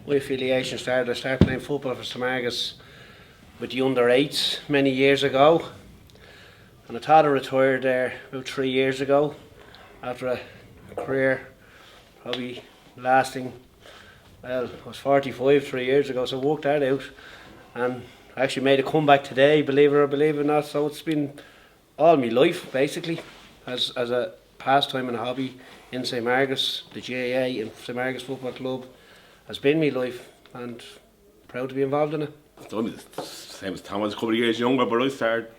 my affiliation started. I started playing football for St.Margarets with the under-8s many years ago. And I thought I retired there about 3 years ago after a career probably lasting, well, I was 45 3 years ago, so I worked that out. And I actually made a comeback today, believe it or not. So it's been all my life, basically, as a pastime and a hobby in St. Margarets. The GAA and St. Margarets Football Club has been my life, and proud to be involved in it. It's only the same as Tom. I was a couple of years younger, but I started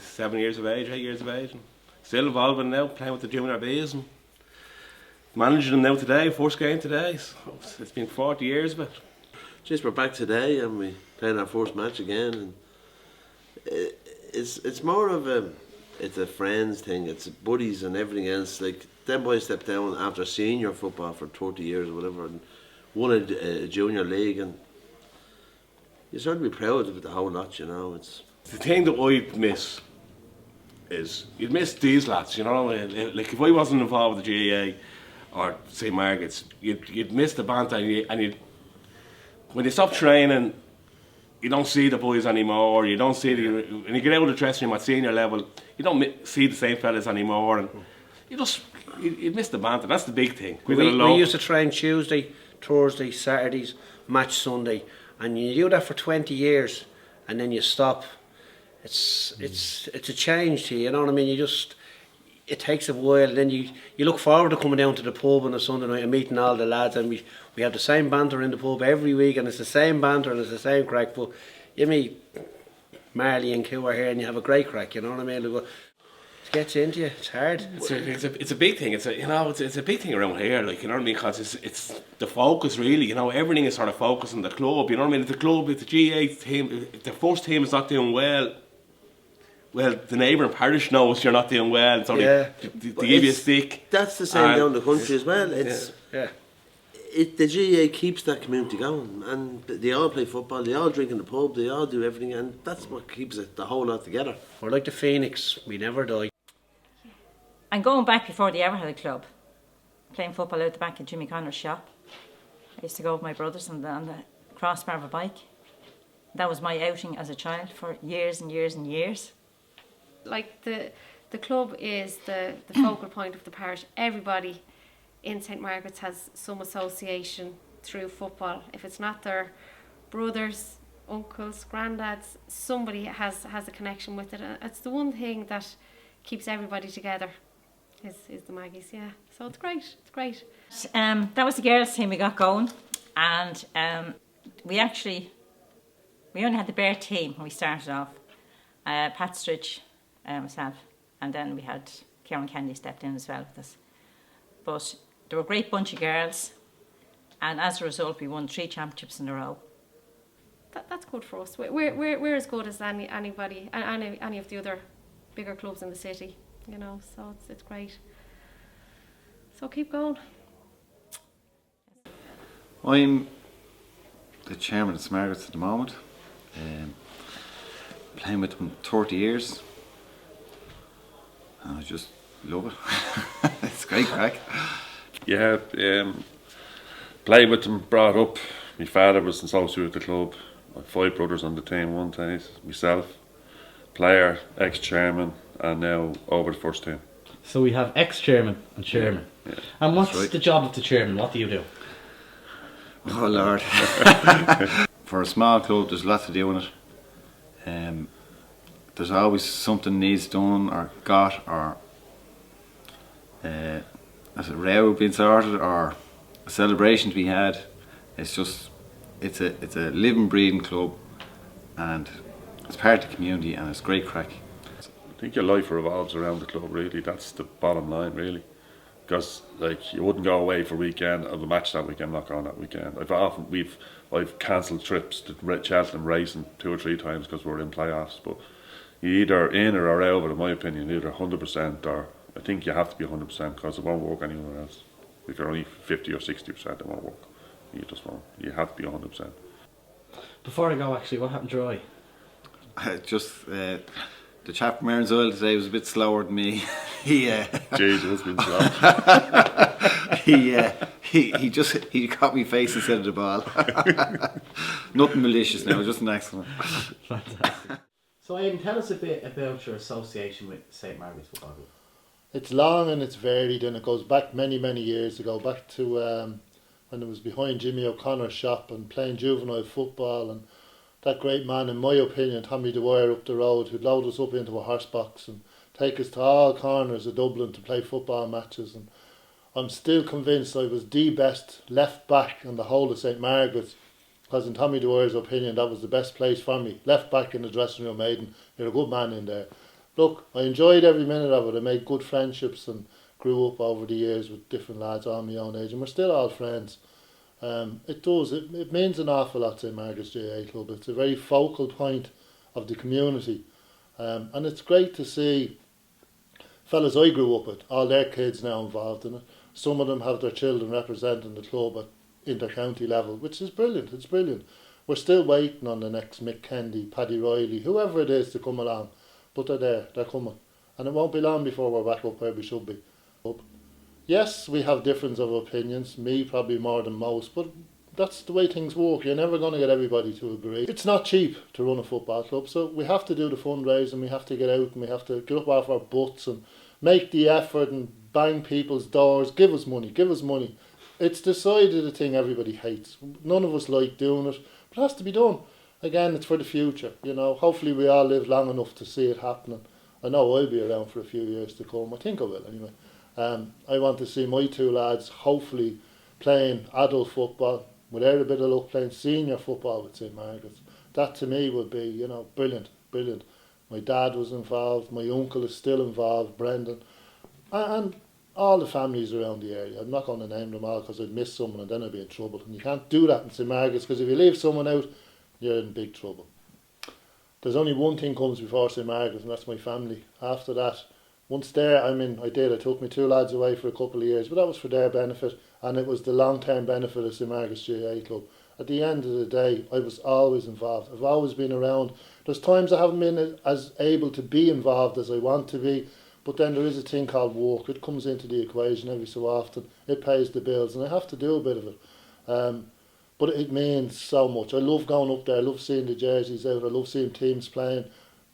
7 years of age, 8 years of age. And still evolving now, playing with the junior Bs and managing them now today, first game today. So it's been 40 years, but Just we're back today and we playing our first match again. And it's more of it's a friends thing. It's buddies and everything else. Like them boys stepped down after senior football for 30 years or whatever, and won a junior league, and you sort of be proud of it the whole lot. You know, it's the thing that I'd miss is you'd miss these lads. You know, like if I wasn't involved with the GAA or St. Margaret's, you'd miss the banter, and you'd when you stop training, you don't see the boys anymore. You don't see when you get out of the dressing room at senior level, you don't see the same fellas anymore, and you miss the banter. That's the big thing. We used to train Tuesday, Thursday, Saturdays, match Sunday, and you do that for 20 years, and then you stop. It's a change to you, you know what I mean? It takes a while, and then you look forward to coming down to the pub on a Sunday night and meeting all the lads, and we have the same banter in the pub every week, and it's the same banter and it's the same crack, but you meet Marley and Cower here and you have a great crack, you know what I mean? It gets into you, it's hard. It's a big thing. It's a big thing around here, like, you know what I mean? Because it's the focus, really. You know, everything is sort of focused on the club. You know what I mean? If the club, if the GAA team, if the first team is not doing well, the neighbouring parish knows you're not doing well, so they give you a stick. That's the same down the country as well. The GAA keeps that community going, and they all play football, they all drink in the pub, they all do everything, and that's what keeps it the whole lot together. We're like the phoenix, we never die. And going back before they ever had a club, playing football out the back of Jimmy Connor's shop, I used to go with my brothers on the crossbar of a bike. That was my outing as a child for years and years and years. Like the club is the focal point of the parish. Everybody in St. Margaret's has some association through football. If it's not their brothers, uncles, granddads, somebody has a connection with it. And it's the one thing that keeps everybody together is the Maggies, yeah. So it's great, it's great. That was the girls' team we got going, and we only had the bare team when we started off. Pat Stridge, myself, and then we had Karen Kennedy stepped in as well with us. But they were a great bunch of girls, and as a result we won 3 championships in a row. That's good for us. We're as good as anybody, any of the other bigger clubs in the city, you know, so it's great. So keep going. I'm the chairman of St. Margaret's at the moment. Playing with them 30 years. And I just love it. It's great crack. Yeah, played with them, brought up. My father was associated with the club. I have 5 brothers on the team, 1 tennis, myself, player, ex-chairman, and now over the first team. So we have ex-chairman and chairman. Yeah. And what's the job of the chairman? What do you do? Oh Lord. For a small club there's lots to do in it. There's always something needs done or got, or as a row being sorted, or a celebration to be had. It's a living, breathing club, and it's part of the community, and it's great crack. I think your life revolves around the club, really. That's the bottom line, really. Because like you wouldn't go away for a weekend of a match that weekend, not going that weekend. I've cancelled trips to Cheltenham racing 2 or 3 times because we're in playoffs. But you either in or out, in my opinion, either 100% or I think you have to be 100% because it won't work anywhere else. If you're only 50 or 60%, it won't work. You just won't. You have to be 100%. Before I go, actually, what happened to Roy? Just the chap from Aaron's Oil today was a bit slower than me. Jesus, it's been slow. he got me face instead of the ball. Nothing malicious now, just an excellent. Fantastic. So Aidan, tell us a bit about your association with St. Margarets Football Club. It's long and it's varied, and it goes back many, many years ago, back to when it was behind Jimmy O'Connor's shop and playing juvenile football, and that great man, in my opinion, Tommy Dwyer up the road, who'd load us up into a horse box and take us to all corners of Dublin to play football matches. And I'm still convinced I was the best left back in the whole of St. Margaret's, because in Tommy Dwyer's opinion that was the best place for me. Left back in the dressing room, Aidan, you're a good man in there. Look, I enjoyed every minute of it. I made good friendships and grew up over the years with different lads all my own age, and we're still all friends. It means an awful lot to St. Margarets GAA Club. It's a very focal point of the community, and it's great to see fellas I grew up with, all their kids now involved in it. Some of them have their children representing the club at inter-county level, which is brilliant. It's brilliant. We're still waiting on the next Mick Kendi, Paddy Riley, whoever it is to come along, but they're there, they're coming, and it won't be long before we're back up where we should be. Yes, we have difference of opinions, me probably more than most, but that's the way things work. You're never going to get everybody to agree. It's not cheap to run a football club, so we have to do the fundraising, we have to get out and we have to get up off our butts and make the effort and bang people's doors, give us money, give us money. It's decided a thing everybody hates. None of us like doing it, but it has to be done. Again, it's for the future, you know. Hopefully we all live long enough to see it happening. I know I'll be around for a few years to come. I think I will anyway. I want to see my two lads hopefully playing adult football, without a bit of luck playing senior football with St. Margaret's. That to me would be, you know, brilliant, brilliant. My dad was involved, my uncle is still involved, Brendan, and all the families around the area. I'm not going to name them all because I'd miss someone and then I'd be in trouble. And you can't do that in St. Margaret's, because if you leave someone out, you're in big trouble. There's only one thing comes before St. Margaret's, and that's my family. After that, once there, I took my two lads away for a couple of years, but that was for their benefit, and it was the long-term benefit of St. Margaret's GAA Club. At the end of the day, I was always involved. I've always been around. There's times I haven't been as able to be involved as I want to be, but then there is a thing called work. It comes into the equation every so often. It pays the bills, and I have to do a bit of it. But it means so much. I love going up there. I love seeing the jerseys out. I love seeing teams playing.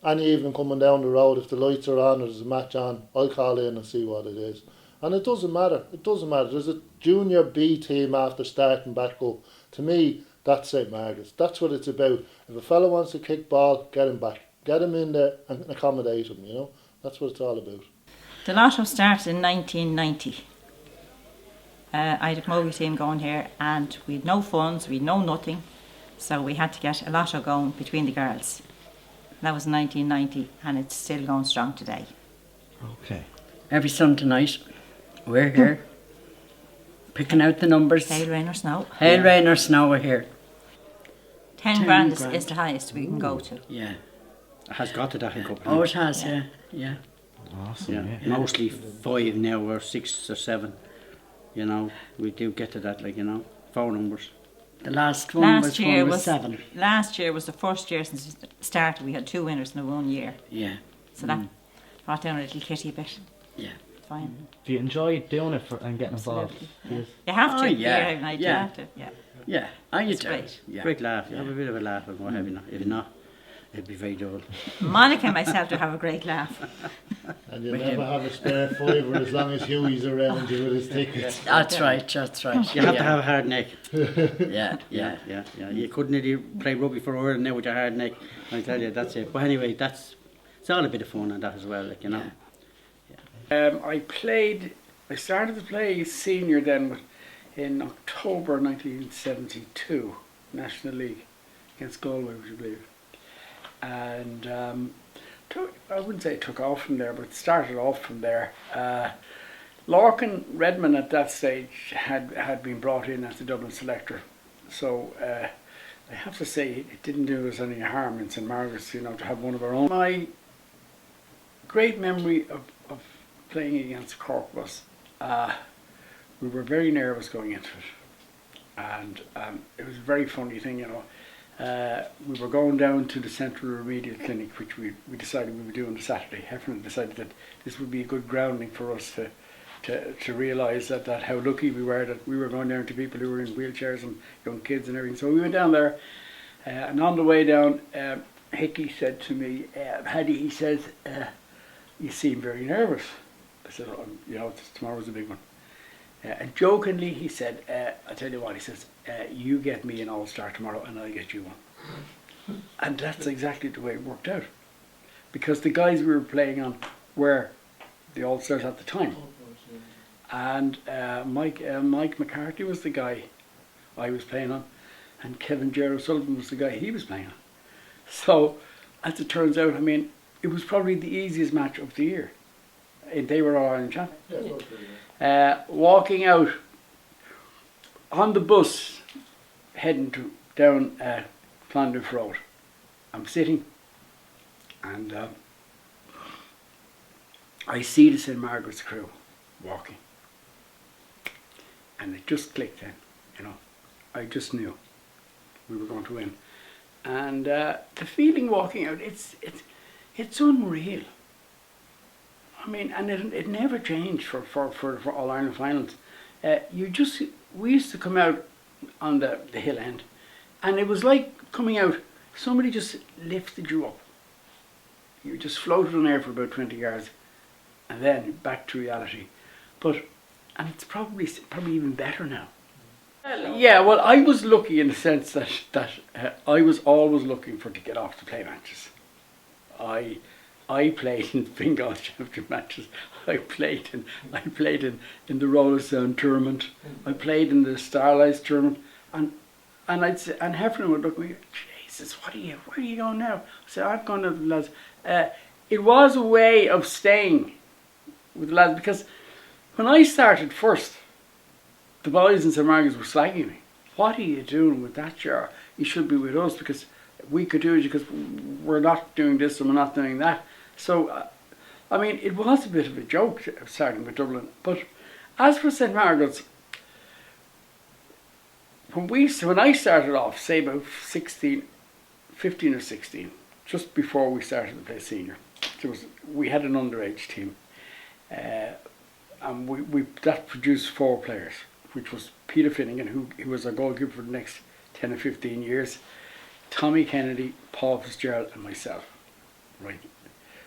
Any evening coming down the road, if the lights are on or there's a match on, I'll call in and see what it is. And it doesn't matter. It doesn't matter. There's a junior B team after starting back up. To me, that's St. Margaret's. That's what it's about. If a fella wants to kick ball, get him back. Get him in there and accommodate him, you know. That's what it's all about. The lotto started in 1990. I had a camogie team going here, and we had no funds, we had no nothing, so we had to get a lotto going between the girls. That was 1990, and it's still going strong today. Okay. Every Sunday night, we're here, picking out the numbers. Hail, rain or snow. Hail, rain or snow, we're here. 10 grand is the highest we can go to. Yeah. It has got to that in a couple Oh, of it has, yeah. Awesome. yeah. Yeah. Mostly 5 now, or 6 or 7. You know, we do get to that, like, you know, 4 numbers. The last one was 7. Last year was the first year since it started. We had 2 winners in 1 year. Yeah. So that brought down a little kitty a bit. Yeah. Fine. Do you enjoy doing it and getting involved? Yeah. You have to. Oh, yeah. You Yeah. have to. Yeah. Yeah. Oh, you It's do. great. Yeah. Great laugh, you have a bit of a laugh and what have you not. If not, it'd be very dull. Monica and myself do have a great laugh. And you'll never have a spare fiver as long as Huey's around you with his tickets. That's right, that's right. You have to have a hard neck. Yeah, Yeah. You couldn't really play rugby for a while now with your hard neck. I tell you, that's it. But anyway, it's all a bit of fun and that as well, like, you know. I started to play senior then in October 1972, National League against Galway, would you believe? And I wouldn't say it took off from there, but it started off from there. Larkin Redmond at that stage had been brought in as the Dublin selector, so I have to say it didn't do us any harm in St. Margaret's, you know, to have one of our own. My great memory of playing against Cork was we were very nervous going into it, and it was a very funny thing, you know. We were going down to the Central Remedial Clinic, which we decided we would do on the Saturday. Heffernan decided that this would be a good grounding for us to to realise that how lucky we were that we were going down to people who were in wheelchairs and young kids and everything. So we went down there, and on the way down, Hickey said to me, Paddy, he says, you seem very nervous. I said, oh, you know, tomorrow's a big one. And jokingly he said, I tell you what, he says, you get me an All-Star tomorrow and I'll get you one. And that's exactly the way it worked out. Because the guys we were playing on were the All-Stars at the time. And Mike McCarthy was the guy I was playing on, and Kevin Gerald Sullivan was the guy he was playing on. So, as it turns out, I mean, it was probably the easiest match of the year. And they were all Ireland champions. Walking out on the bus, heading down Clonduff Road, I'm sitting, and I see the St. Margarets crew walking. And it just clicked then, you know. I just knew we were going to win. And the feeling walking out, it's unreal. I mean, and it never changed for All Ireland finals. We used to come out on the hill end, and it was like coming out, somebody just lifted you up. You just floated on air for about 20 yards, and then back to reality. And it's probably even better now. Yeah, well, I was lucky in the sense that I was always looking to get off to play matches. I played in Bengal Championship matches. I played in the Roller Sound tournament. I played in the Starlights tournament, and Heffernan would look at me, Jesus, where are you going now? I said, I'm going to the lads. It was a way of staying with the lads, because when I started first, the boys in St. Margarets were slagging me. What are you doing with that jar? You should be with us, because we could do it, because we're not doing this and we're not doing that. So, I mean, it was a bit of a joke starting with Dublin. But as for St. Margarets, when I started off, say about 15 or 16, just before we started to play senior, we had an underage team. And that produced 4 players, which was Peter Finnegan, who was our goalkeeper for the next 10 or 15 years, Tommy Kennedy, Paul Fitzgerald, and myself. Right.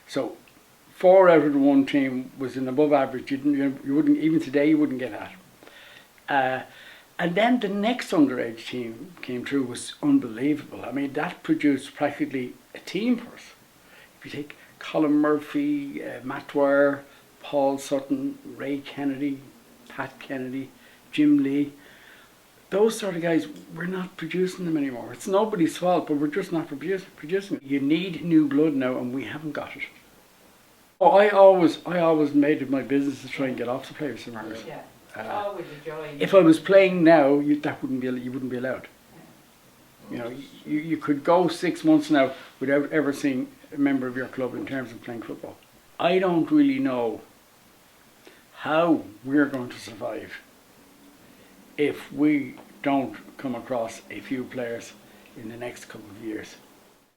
So 4 out of the 1 team was an above average. You wouldn't, even today, you wouldn't get that. And then the next underage team came through, was unbelievable. I mean, that produced practically a team for us. If you take Colin Murphy, Matt Dwyer, Paul Sutton, Ray Kennedy, Pat Kennedy, Jim Lee, those sort of guys, we're not producing them anymore. It's nobody's fault, but we're just not producing it. You need new blood now, and we haven't got it. Oh, I always made it my business to try and get off the players in Margaret. Yeah, always a joy. If I was playing now, you wouldn't be allowed. You know, you could go 6 months now without ever seeing a member of your club in terms of playing football. I don't really know how we're going to survive if we don't come across a few players in the next couple of years.